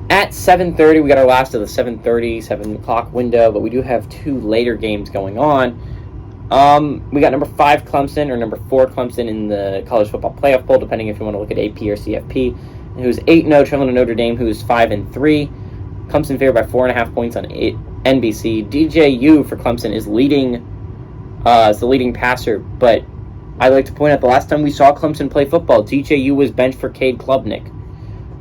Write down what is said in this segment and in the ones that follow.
At 7:30, we got our last of the 7:30, 7 o'clock window, but we do have two later games going on. We got number 5 Clemson or number 4 Clemson in the college football playoff poll, depending if you want to look at AP or CFP, who's 8-0, traveling to Notre Dame, who's 5-3. Clemson favored by 4.5 points on NBC. DJU for Clemson is leading, is the leading passer, but I like to point out the last time we saw Clemson play football, DJU was benched for Cade Klubnik,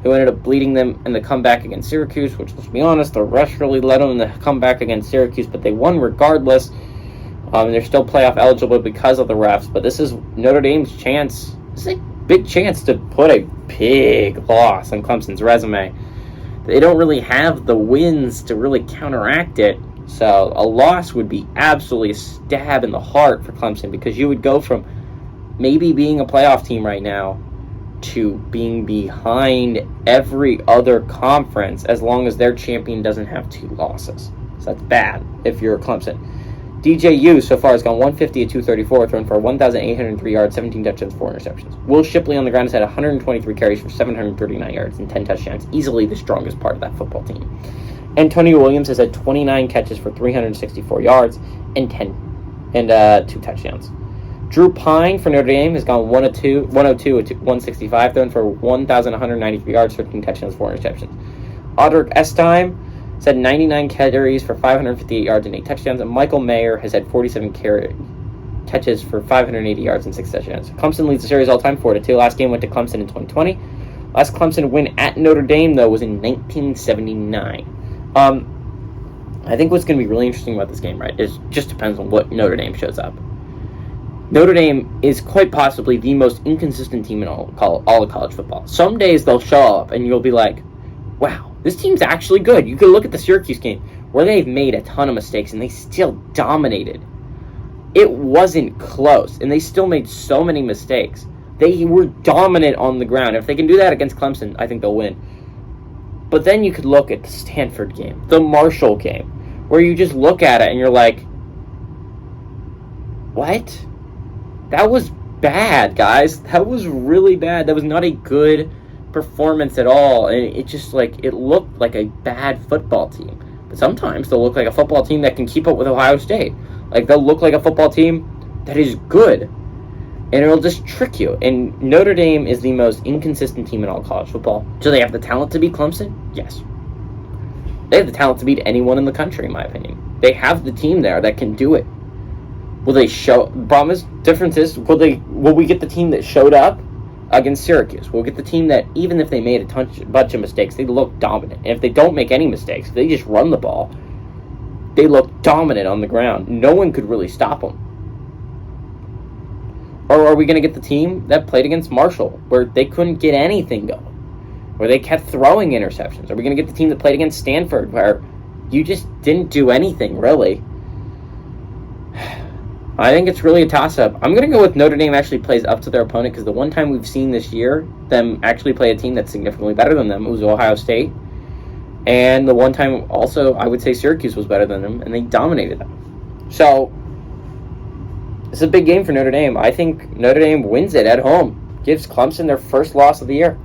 who ended up bleeding them in the comeback against Syracuse, which, let's be honest, the refs really led them in the comeback against Syracuse, but they won regardless. They're still playoff eligible because of the refs, but this is Notre Dame's chance. This is a big chance to put a big loss on Clemson's resume. They don't really have the wins to really counteract it, so a loss would be absolutely a stab in the heart for Clemson, because you would go from maybe being a playoff team right now to being behind every other conference as long as their champion doesn't have 2 losses. So that's bad if you're Clemson. DJU so far has gone 150 at 234, thrown for 1,803 yards, 17 touchdowns, 4 interceptions. Will Shipley on the ground has had 123 carries for 739 yards and 10 touchdowns, easily the strongest part of that football team. Antonio Williams has had 29 catches for 364 yards and 2 touchdowns. Drew Pine for Notre Dame has gone 102 at 165, thrown for 1,193 yards, 13 touchdowns, 4 interceptions. Audric Estime has had 99 carries for 558 yards and 8 touchdowns, and Michael Mayer has had 47 catches for 580 yards and 6 touchdowns. Clemson leads the series all-time 4-2. Last game went to Clemson in 2020. Last Clemson win at Notre Dame, though, was in 1979. I think what's going to be really interesting about this game, right, is just depends on what Notre Dame shows up. Notre Dame is quite possibly the most inconsistent team in all of college football. Some days they'll show up and you'll be like, wow, this team's actually good. You can look at the Syracuse game where they've made a ton of mistakes and they still dominated. It wasn't close, and they still made so many mistakes. They were dominant on the ground. If they can do that against Clemson, I think they'll win. But then you could look at the Stanford game, the Marshall game, where you just look at it and you're like, what? That was bad, guys. That was really bad. That was not a good performance at all. And it just, it looked like a bad football team. But sometimes they'll look like a football team that can keep up with Ohio State. They'll look like a football team that is good. And it'll just trick you. And Notre Dame is the most inconsistent team in all college football. Do they have the talent to beat Clemson? Yes. They have the talent to beat anyone in the country, in my opinion. They have the team there that can do it. Will they show? Problem is, difference is, will we get the team that showed up against Syracuse? We'll get the team that, even if they made a bunch of mistakes, they look dominant. And if they don't make any mistakes, if they just run the ball, they look dominant on the ground. No one could really stop them. Or are we going to get the team that played against Marshall, where they couldn't get anything going, where they kept throwing interceptions? Are we going to get the team that played against Stanford, where you just didn't do anything, really? I think it's really a toss-up. I'm going to go with Notre Dame actually plays up to their opponent, because the one time we've seen this year them actually play a team that's significantly better than them, it was Ohio State. And the one time also, I would say Syracuse was better than them, and they dominated them. So, it's a big game for Notre Dame. I think Notre Dame wins it at home. Gives Clemson their first loss of the year.